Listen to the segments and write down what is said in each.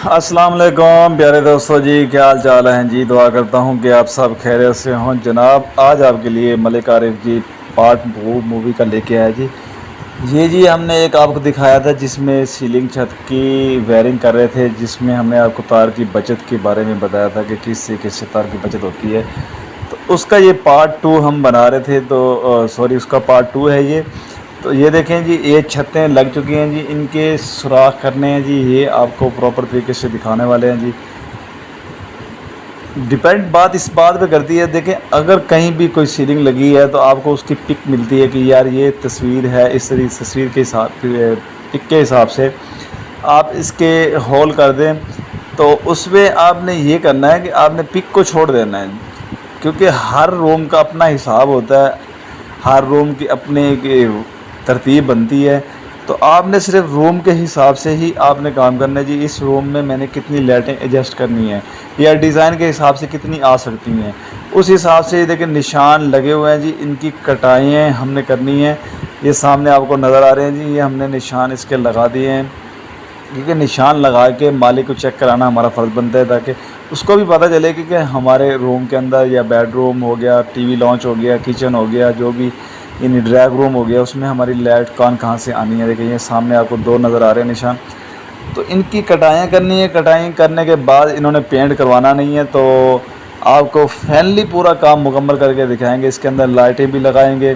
अस्सलाम वालेकुम प्यारे दोस्तों जी, क्या हाल चाल हैं जी। दुआ करता हूं कि आप सब खैरियत से हों। जनाब, आज आपके लिए मलिक आरिफ जी पार्ट 2 मूवी का लेके आया जी। ये जी हमने एक आपको दिखाया था जिसमें सीलिंग छत की वायरिंग कर रहे थे, जिसमें हमने आपको तार की बचत के बारे में बताया था कि किससे तार की बचत होती है। तो उसका ये पार्ट 2 हम बना रहे थे, तो सॉरी, उसका पार्ट 2 है ये। तो ये देखें जी, ये छतें लग चुकी हैं जी, इनके सुराख करने हैं जी, ये आपको प्रॉपर तरीके से दिखाने वाले हैं जी। डिपेंड बात इस बात पे करती है, देखें अगर कहीं भी कोई सीलिंग लगी है तो आपको उसकी पिक मिलती है कि यार ये तस्वीर है, इस तस्वीर के हिसाब पिक के हिसाब से आप इसके होल कर दें। तो उसमें आपने ये करना है कि आपने पिक को छोड़ देना है, क्योंकि हर रूम का अपना हिसाब होता है, हर रूम की अपनी एक तरतीब बनती है। तो आपने सिर्फ रूम के हिसाब से ही आपने काम करना है जी। इस रूम में मैंने कितनी लाइटें एडजस्ट करनी है या डिज़ाइन के हिसाब से कितनी आ सकती हैं, उस हिसाब से देखिए निशान लगे हुए हैं जी, इनकी कटाइयाँ हमने करनी है। ये सामने आपको नज़र आ रहे हैं जी, ये हमने निशान इसके लगा दिए हैं, क्योंकि निशान लगा के मालिक को चेक कराना हमारा फ़र्ज़ बनता है, ताकि उसको भी पता चले कि हमारे रूम के अंदर या बेडरूम हो गया, टीवी लॉन्च हो गया, किचन हो गया, जो भी इन ड्राइंग रूम हो गया, उसमें हमारी लाइट कहाँ से आनी है। देखिए ये सामने आपको 2 नज़र आ रहे हैं निशान। तो इनकी कटाइयाँ करनी है। कटाई करने के बाद इन्होंने पेंट करवाना नहीं है, तो आपको फाइनली पूरा काम मुकम्मल करके दिखाएंगे। इसके अंदर लाइटें भी लगाएंगे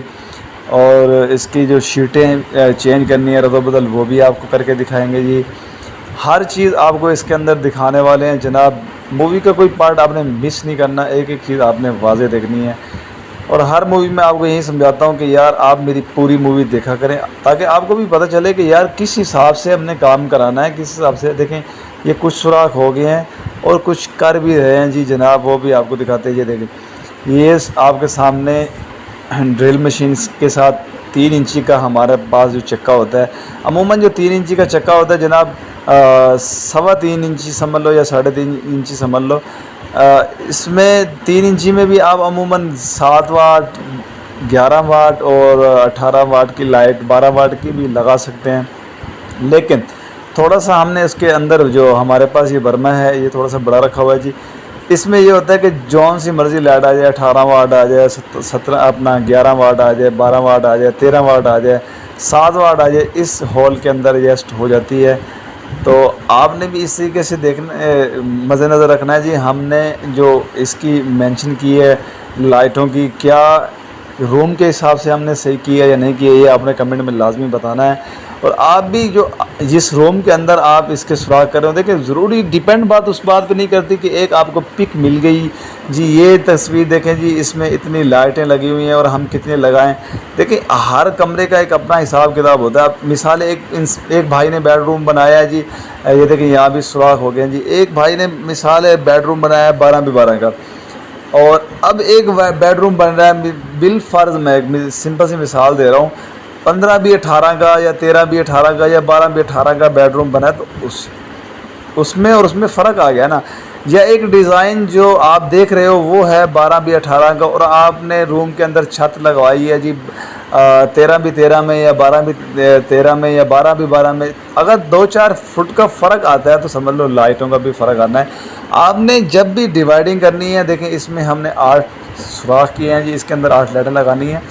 और इसकी जो शीटें चेंज करनी है रद्द बदल, वो भी आपको करके दिखाएंगे जी। हर चीज़ आपको इसके अंदर दिखाने वाले हैं जनाब। मूवी का कोई पार्ट आपने मिस नहीं करना, एक एक चीज़ आपने वाज़े देखनी है। और हर मूवी में आपको यही समझाता हूँ कि यार आप मेरी पूरी मूवी देखा करें, ताकि आपको भी पता चले कि यार किस हिसाब से हमने काम कराना है, किस हिसाब से। देखें ये कुछ सुराख हो गए हैं और कुछ कर भी रहे हैं जी जनाब, वो भी आपको दिखाते हैं। ये देखें, ये आपके सामने ड्रिल मशीन के साथ 3 इंची का हमारे पास जो चक्का होता है, अमूमन जो 3 इंची का चक्का होता है जनाब, 3.25 इंची समझ लो या 3.5 इंची समझ लो। इसमें 3 इंची में भी आप अमूमन 7 वाट, 11 वाट और 18 वाट की लाइट, 12 वाट की भी लगा सकते हैं। लेकिन थोड़ा सा हमने इसके अंदर जो हमारे पास ये बर्मा है, ये थोड़ा सा बड़ा रखा हुआ है जी। इसमें ये होता है कि जौन सी मर्ज़ी लाइट आ जाए, 18 वाट आ जाए, 17 अपना 11 वाट आ जाए, 12 वाट आ जाए, 13 वाट आ जाए, 7 वाट आ जाए, इस हॉल के अंदर एडजस्ट हो जाती है। तो आपने भी इस तरीके से देखना, मद्देनज़र रखना है जी। हमने जो इसकी मेंशन की है लाइटों की, क्या रूम के हिसाब से हमने सही किया या नहीं किया, ये आपने कमेंट में लाजमी बताना है। और आप भी जो जिस रूम के अंदर आप इसके सुराख कर रहे हो, देखिए ज़रूरी डिपेंड बात उस बात पे नहीं करती कि एक आपको पिक मिल गई जी, ये तस्वीर देखें जी, इसमें इतनी लाइटें लगी हुई हैं और हम कितने लगाएं। देखिए हर कमरे का एक अपना हिसाब किताब होता है। आप मिसाल एक भाई ने बेडरूम बनाया है जी, ये देखिए यहाँ भी सुराख हो गए हैं जी। एक भाई ने मिसाल है बेडरूम बनाया है 12x12 का, और अब एक बेडरूम बन रहा है, बिल फ़र्ज़ मैं एक सिंपल सी मिसाल दे रहा हूँ, 15x18 का या 13x18 का या 12x18 का बेडरूम बना है, तो उसमें और उसमें फ़र्क आ गया ना। या एक डिज़ाइन जो आप देख रहे हो वो है 12x18 का, और आपने रूम के अंदर छत लगवाई है जी 13x13 में या 12x13 में या 12x12 में। अगर 2-4 फुट का फ़र्क आता है तो समझ लो लाइटों का भी फ़र्क आना है। आपने जब भी डिवाइडिंग करनी है, देखें इसमें हमने 8 सुराख किए हैं जी, इसके अंदर 8 लाइटें लगानी है।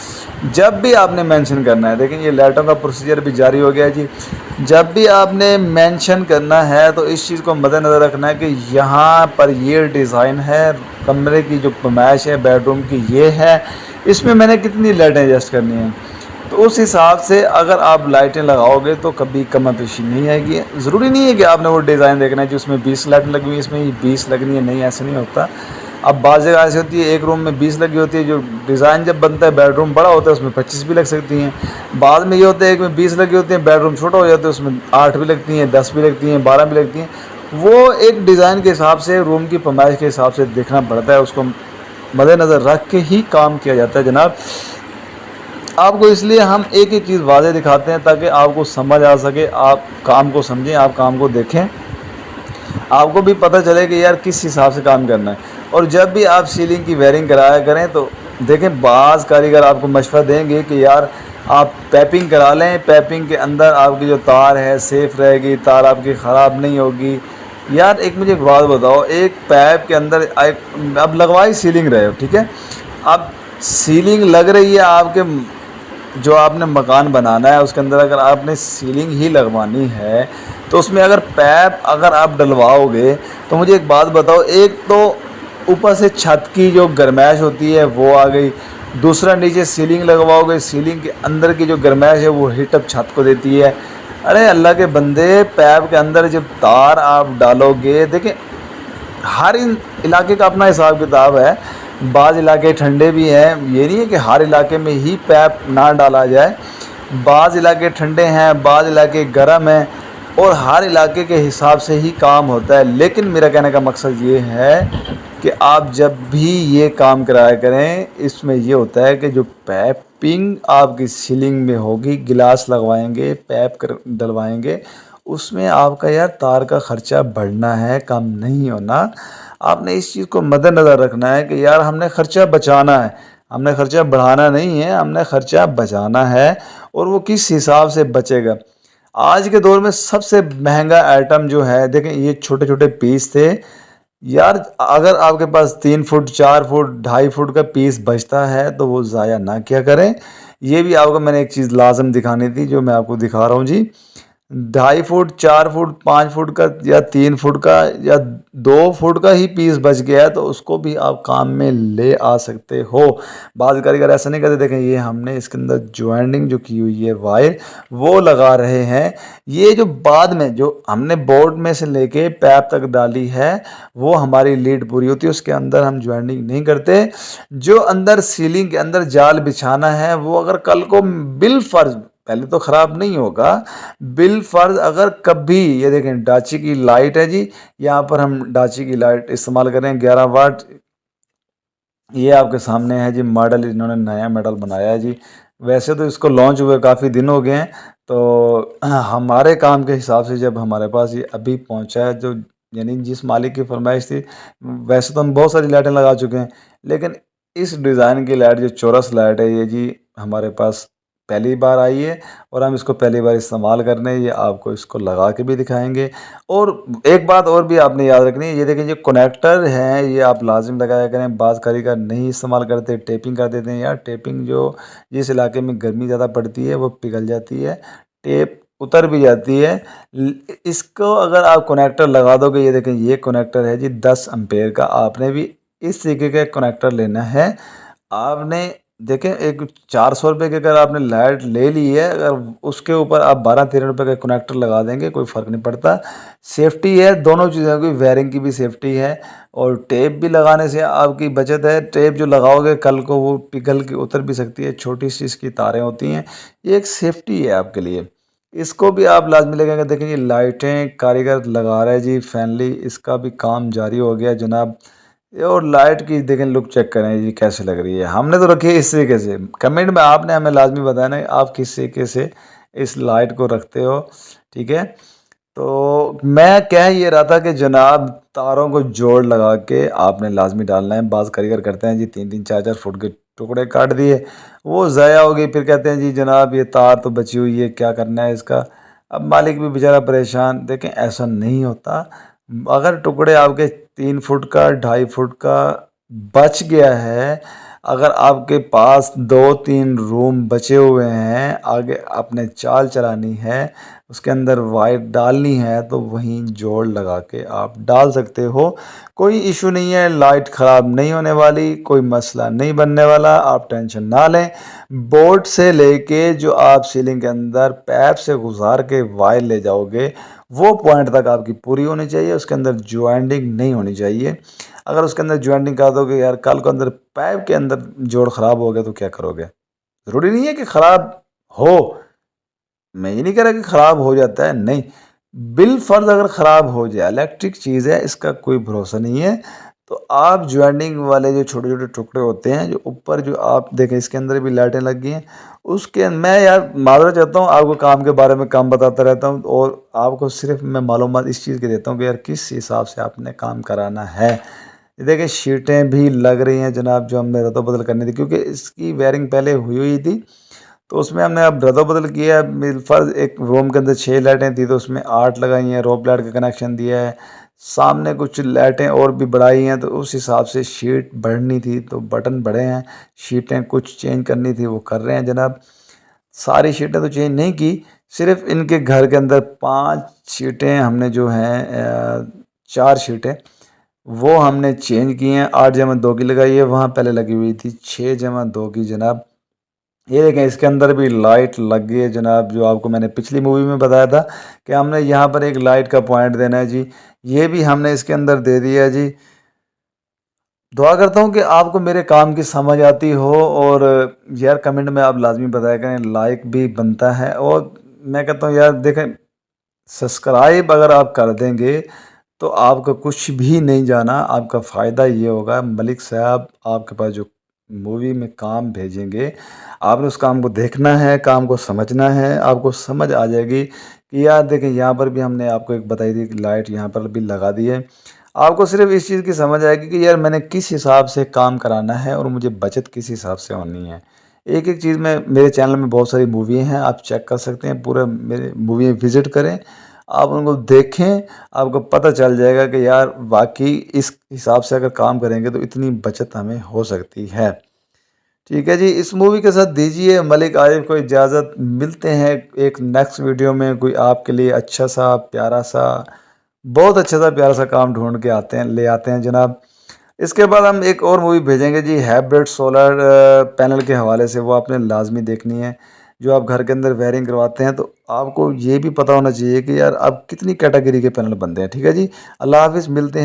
जब भी आपने मेंशन करना है, देखें ये लाइटों का प्रोसीजर भी जारी हो गया है जी। जब भी आपने मेंशन करना है तो इस चीज़ को मद्देनज़र रखना है कि यहाँ पर ये डिज़ाइन है, कमरे की जो पैमाइश है बेडरूम की ये है, इसमें मैंने कितनी लाइटें एडजस्ट करनी है। तो उस हिसाब से अगर आप लाइटें लगाओगे तो कभी कमी पेशी नहीं आएगी। ज़रूरी नहीं है कि आपने वो डिज़ाइन देखना है कि उसमें 20 लाइटें लगी हुई है, इसमें 20 लगनी है, नहीं, ऐसे नहीं होता। अब बाज़ जगह ऐसी होती है एक रूम में 20 लगी होती है, जो डिज़ाइन जब बनता है बेडरूम बड़ा होता है उसमें 25 भी लग सकती हैं। बाद में ये होता है एक में 20 लगी होती हैं, बेडरूम छोटा हो जाता है, उसमें 8 भी लगती हैं, 10 भी लगती हैं, 12 भी लगती हैं। वो एक डिज़ाइन के हिसाब से, रूम की पैमाइश के हिसाब से देखना पड़ता है, उसको मद्देनज़र रख के ही काम किया जाता है जनाब। आपको इसलिए हम एक एक चीज़ वाज़ेह दिखाते हैं ताकि आपको समझ आ सके, आप काम को समझें, आप काम को देखें, आपको भी पता चले कि यार किस हिसाब से काम करना है। और जब भी आप सीलिंग की वायरिंग कराया करें तो देखें, बाज़ कारीगर आपको मशवरा देंगे कि यार आप पैपिंग करा लें, पैपिंग के अंदर आपकी जो तार है सेफ़ रहेगी, तार आपकी ख़राब नहीं होगी। यार एक मुझे एक बात बताओ, एक पैप के अंदर अब लगवाई सीलिंग रहे हो, ठीक है। अब सीलिंग लग रही है आपके, जो आपने मकान बनाना है उसके अंदर अगर आपने सीलिंग ही लगवानी है तो उसमें अगर पैप अगर आप डलवाओगे तो मुझे एक बात बताओ, एक तो ऊपर से छत की जो गर्माइश होती है वो आ गई, दूसरा नीचे सीलिंग लगवाओगे, सीलिंग के अंदर की जो गर्माइश है वो हीटअप छत को देती है। अरे अल्लाह के बंदे, पैप के अंदर जब तार आप डालोगे, देखिए हर इलाके का अपना हिसाब किताब है। बाज़ इलाके ठंडे भी हैं, ये नहीं है कि हर इलाके में ही पैप ना डाला जाए। बाज़ इलाके ठंडे हैं, बाज़ इलाके गर्म हैं, और हर इलाके के हिसाब से ही काम होता है। लेकिन मेरा कहने का मकसद ये है कि आप जब भी ये काम कराया करें, इसमें ये होता है कि जो पैपिंग आपकी सीलिंग में होगी, गिलास लगवाएंगे, पैप कर डलवाएंगे, उसमें आपका यार तार का ख़र्चा बढ़ना है, कम नहीं होना। आपने इस चीज़ को मद्देनज़र रखना है कि यार हमने ख़र्चा बचाना है, हमने ख़र्चा बढ़ाना नहीं है, हमने ख़र्चा बचाना है। और वो किस हिसाब से बचेगा? आज के दौर में सबसे महंगा आइटम जो है, देखें ये छोटे छोटे पीस थे यार। अगर आपके पास 3 फुट 4 फुट 2.5 फुट का पीस बचता है तो वो ज़ाया ना किया करें। ये भी आपको मैंने एक चीज़ लाजम दिखानी थी जो मैं आपको दिखा रहा हूँ जी। 2.5 फुट 4 फुट 5 फुट का या 3 फुट का या 2 फुट का ही पीस बच गया है तो उसको भी आप काम में ले आ सकते हो। बाज़ कारीगर ऐसा नहीं करते, देखें ये हमने इसके अंदर ज्वाइंटिंग जो की हुई है वायर वो लगा रहे हैं। ये जो बाद में जो हमने बोर्ड में से लेके पैप तक डाली है वो हमारी लीड पूरी होती है, उसके अंदर हम ज्वाइंटिंग नहीं करते। जो अंदर सीलिंग के अंदर जाल बिछाना है वो अगर कल को बिल फर्ज, पहले तो ख़राब नहीं होगा, बिल फर्ज अगर कभी, ये देखें डाची की लाइट है जी, यहाँ पर हम डाची की लाइट इस्तेमाल करें 11 वाट। ये आपके सामने है जी मॉडल, इन्होंने नया मॉडल बनाया है जी। वैसे तो इसको लॉन्च हुए काफ़ी दिन हो गए हैं, तो हमारे काम के हिसाब से जब हमारे पास ये अभी पहुंचा है, जो यानी जिस मालिक की फरमाइश थी, वैसे तो हम बहुत सारी लाइटें लगा चुके हैं, लेकिन इस डिज़ाइन की लाइट जो चौरस लाइट है ये जी हमारे पास पहली बार आई है, और हम इसको पहली बार इस्तेमाल कर रहे हैं। ये आपको इसको लगा के भी दिखाएंगे। और एक बात और भी आपने याद रखनी है, ये देखें ये कनेक्टर हैं, ये आप लाजिम लगाया करें। बाज़ कारीगर नहीं इस्तेमाल करते, टेपिंग कर देते हैं। यार टेपिंग जो जिस इलाके में गर्मी ज़्यादा पड़ती है वो पिघल जाती है, टेप उतर भी जाती है। इसको अगर आप कनेक्टर लगा दोगे, ये देखें ये कनेक्टर है जी 10 एम्पेयर का, आपने भी इस तरीके का कनेक्टर लेना है। आपने देखें एक 400 रुपये की अगर आपने लाइट ले ली है, अगर उसके ऊपर आप 12-13 रुपये का कनेक्टर लगा देंगे कोई फ़र्क नहीं पड़ता। सेफ्टी है, दोनों चीज़ों की, वायरिंग की भी सेफ्टी है और टेप भी लगाने से आपकी बचत है। टेप जो लगाओगे कल को वो पिघल के उतर भी सकती है, छोटी सी इसकी तारें होती हैं, ये एक सेफ्टी है आपके लिए। इसको भी आप लाजमी लगेगा। देखें ये लाइटें कारीगर लगा रहा है जी फैनली, इसका भी काम जारी हो गया जनाब। ये और लाइट की देखें लुक चेक करें ये कैसे लग रही है, हमने तो रखी है इस तरीके से। कमेंट में आपने हमें लाजमी बताना आप किस तरीके से इस लाइट को रखते हो, ठीक है। तो मैं कह ये रहा था कि जनाब तारों को जोड़ लगा के आपने लाजमी डालना है। बाज़ कारीगर करते हैं जी 3-3 4-4 फुट के टुकड़े काट दिए, वो ज़ाया हो गई, फिर कहते हैं जी जनाब ये तार तो बची हुई है, क्या करना है इसका। अब मालिक भी बेचारा परेशान। देखें ऐसा नहीं होता, अगर टुकड़े आपके 3 फुट का 2.5 फुट का बच गया है, अगर आपके पास 2-3 रूम बचे हुए हैं, आगे आपने चाल चलानी है, उसके अंदर वायर डालनी है, तो वहीं जोड़ लगा के आप डाल सकते हो। कोई इशू नहीं है, लाइट ख़राब नहीं होने वाली, कोई मसला नहीं बनने वाला, आप टेंशन ना लें। बोर्ड से लेके जो आप सीलिंग के अंदर पैप से गुजार के वायर ले जाओगे वो पॉइंट तक आपकी पूरी होनी चाहिए, उसके अंदर ज्वाइंटिंग नहीं होनी चाहिए। अगर उसके अंदर ज्वाइंटिंग कर दोगे यार, कल को अंदर पाइप के अंदर जोड़ ख़राब हो गया तो क्या करोगे? ज़रूरी नहीं है कि ख़राब हो, मैं ये नहीं कह रहा कि ख़राब हो जाता है, नहीं। बिल फ़र्ज़ अगर ख़राब हो जाए, इलेक्ट्रिक चीज़ है, इसका कोई भरोसा नहीं है। तो आप ज्वाइंटिंग वाले जो छोटे-छोटे टुकड़े होते हैं, जो ऊपर जो आप देखें इसके अंदर भी लाइटें लगी हैं, उसके मैं यार माज़रत चाहता हूँ, आपको काम के बारे में काम बताता रहता हूँ और आपको सिर्फ़ मैं मालूमात इस चीज़ की देता हूँ कि यार किस हिसाब से आपने काम कराना है। ये देखिए शीटें भी लग रही हैं जनाब, जो हमने रद्द-बदल करनी थी क्योंकि इसकी वायरिंग पहले हुई हुई थी, तो उसमें हमने अब रद्द-बदल किया है। फ़र्ज़ एक रूम के अंदर 6 लाइटें थी तो उसमें 8 लगाई हैं, रोप लाइट का कनेक्शन दिया है। सामने कुछ लाइटें और भी बढ़ाई हैं, तो उस हिसाब से शीट बढ़नी थी तो बटन बढ़े हैं, शीटें कुछ चेंज करनी थी वो कर रहे हैं जनाब। सारी शीटें तो चेंज नहीं की, सिर्फ इनके घर के अंदर 5 शीटें हमने जो हैं 4 शीटें वो हमने चेंज की हैं। 8 जमा 2 की लगाई है, वहाँ पहले लगी हुई थी 6 जमा 2 की जनाब। ये देखें इसके अंदर भी लाइट लग गई है जनाब, जो आपको मैंने पिछली मूवी में बताया था कि हमने यहाँ पर एक लाइट का पॉइंट देना है जी, ये भी हमने इसके अंदर दे दिया है जी। दुआ करता हूँ कि आपको मेरे काम की समझ आती हो, और यार कमेंट में आप लाजमी बताया करें, लाइक भी बनता है। और मैं कहता हूँ यार देखें, सब्सक्राइब अगर आप कर देंगे तो आपका कुछ भी नहीं जाना, आपका फ़ायदा ये होगा मलिक साहब आपके पास जो मूवी में काम भेजेंगे, आपने उस काम को देखना है, काम को समझना है, आपको समझ आ जाएगी कि यार देखें यहाँ पर भी हमने आपको एक बताई थी कि लाइट यहाँ पर भी लगा दी है। आपको सिर्फ इस चीज़ की समझ आएगी कि यार मैंने किस हिसाब से काम कराना है और मुझे बचत किस हिसाब से होनी है। एक एक चीज़ में मेरे चैनल में बहुत सारी मूवी हैं, आप चेक कर सकते हैं, पूरा मेरे मूवी विज़िट करें, आप उनको देखें, आपको पता चल जाएगा कि यार वाक़ई इस हिसाब से अगर काम करेंगे तो इतनी बचत हमें हो सकती है। ठीक है जी, इस मूवी के साथ दीजिए मलिक आरिफ को इजाज़त। मिलते हैं एक नेक्स्ट वीडियो में, कोई आपके लिए अच्छा सा प्यारा सा, बहुत अच्छा सा प्यारा सा काम ढूँढ के आते हैं, ले आते हैं जनाब। इसके बाद हम एक और मूवी भेजेंगे जी, हाइब्रिड सोलर पैनल के हवाले से, वो आपने लाजमी देखनी है। जो आप घर के अंदर वायरिंग करवाते हैं तो आपको ये भी पता होना चाहिए कि यार अब कितनी कैटेगरी के पैनल बनते हैं। ठीक है जी, अल्लाह हाफ़िज़, मिलते हैं।